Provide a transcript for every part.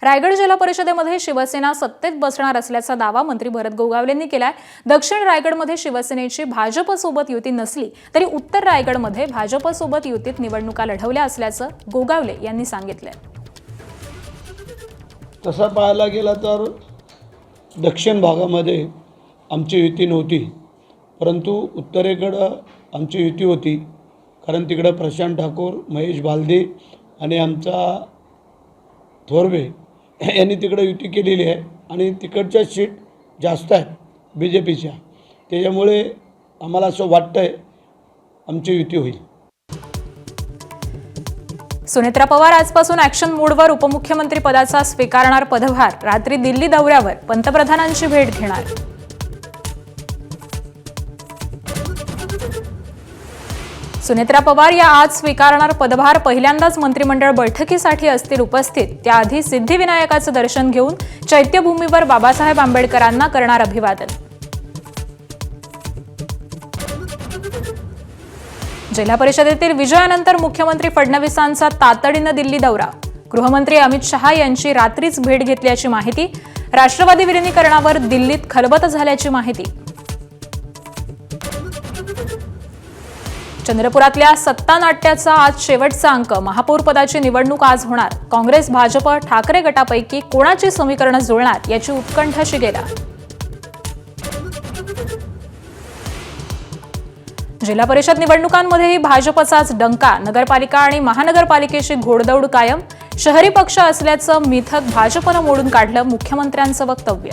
रायगड जिल्हा परिषदेमध्ये शिवसेना सत्तेत बसणार असल्याचा दावा मंत्री भरत गोगावलेंनी केलाय। दक्षिण रायगडमध्ये शिवसेनेची भाजपसोबत युती नसली तरी उत्तर रायगडमध्ये भाजपसोबत युतीत निवडणुका लढवल्या असल्याचं गोगावले यांनी सांगितलंय। तसा पाहायला गेला तर दक्षिण भागामध्ये आमची युती नव्हती, परंतु उत्तरेकडे आमची युती होती। कारण तिकडे प्रशांत ठाकूर, महेश बालदी आणि आमचा थोरवे यांनी तिकडे युती केलेली आहे आणि तिकडच्या सीट जास्त आहेत बीजेपीच्या, त्याच्यामुळे आम्हाला असं वाटतंय आमची युती होईल। सुनेत्रा पवार आजपासून ॲक्शन मोडवर उपमुख्यमंत्री पदाचा स्वीकारणार पदभार। रात्री दिल्ली दौऱ्यावर पंतप्रधानांची भेट घेणार। सुनेत्रा पवार या आज स्वीकारणार पदभार। पहिल्यांदाच मंत्रिमंडळ बैठकीसाठी असतील उपस्थित। त्याआधी सिद्धिविनायकाचं दर्शन घेऊन चैत्यभूमीवर बाबासाहेब आंबेडकरांना करणार अभिवादन। जिल्हा परिषदेतील विजयानंतर मुख्यमंत्री फडणवीसांचा तातडीनं दिल्ली दौरा। गृहमंत्री अमित शहा यांची रात्रीच भेट घेतल्याची माहिती। राष्ट्रवादी विलिनीकरणावर दिल्लीत खलबत झाल्याची माहिती। चंद्रपुरातल्या सत्ता नाट्याचा आज शेवटचा अंक। महापौर पदाची निवडणूक आज होणार। काँग्रेस, भाजप, ठाकरे गटापैकी कोणाची समीकरणं जुळणार याची उत्कंठा शिगेला। जिल्हा परिषद निवडणुकांमध्येही भाजपचाच डंका। नगरपालिका आणि महानगरपालिकेची घोडदौड कायम। शहरी पक्ष असल्याचं मिथक भाजपनं मोडून काढलं, मुख्यमंत्र्यांचं वक्तव्य।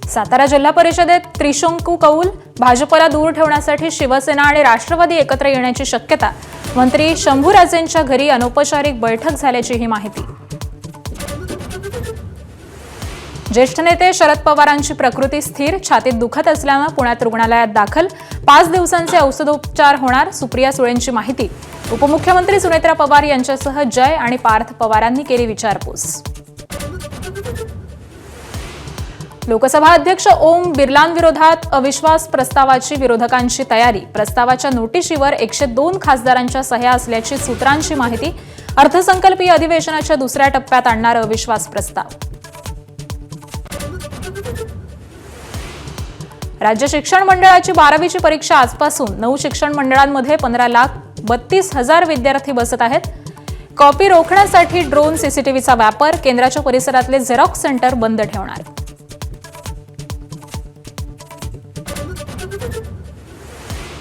सातारा जिल्हा परिषदेत त्रिशंकू कौल। भाजपला दूर ठेवण्यासाठी शिवसेना आणि राष्ट्रवादी एकत्र येण्याची शक्यता। मंत्री शंभूराजेंच्या घरी अनौपचारिक बैठक झाल्याचीही माहिती। ज्येष्ठ नेते शरद पवारांची प्रकृती स्थिर। छातीत दुखत असल्यानं पुण्यात रुग्णालयात दाखल। 5 दिवसांचे औषधोपचार होणार, सुप्रिया सुळेंची माहिती। उपमुख्यमंत्री सुनेत्रा पवार यांच्यासह जय आणि पार्थ पवारांनी केली विचारपूस। लोकसभा अध्यक्ष ओम बिर्लांविरोधात अविश्वास प्रस्तावाची विरोधकांची तयारी। प्रस्तावाच्या नोटिशीवर 102 खासदारांच्या सह्या असल्याची सूत्रांची माहिती। अर्थसंकल्पीय अधिवेशनाच्या दुसऱ्या टप्प्यात आणणार अविश्वास प्रस्ताव। राज्य शिक्षण मंडळाची 12वीची परीक्षा आजपासून। 9 शिक्षण मंडळांमध्ये 15,32,000 विद्यार्थी बसत आहेत। कॉपी रोखण्यासाठी ड्रोन, सीसीटीव्हीचा वापर। केंद्राच्या परिसरातले झेरॉक्स सेंटर बंद ठेवणार।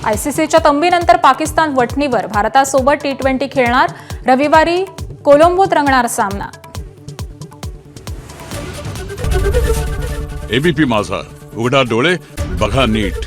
आयसीसीच्या तंबीनंतर पाकिस्तान वठणीवर। भारतासोबत T20 खेळणार। रविवारी कोलंबोत रंगणार सामना। एबीपी माझा, उघडा डोळे बघा नीट।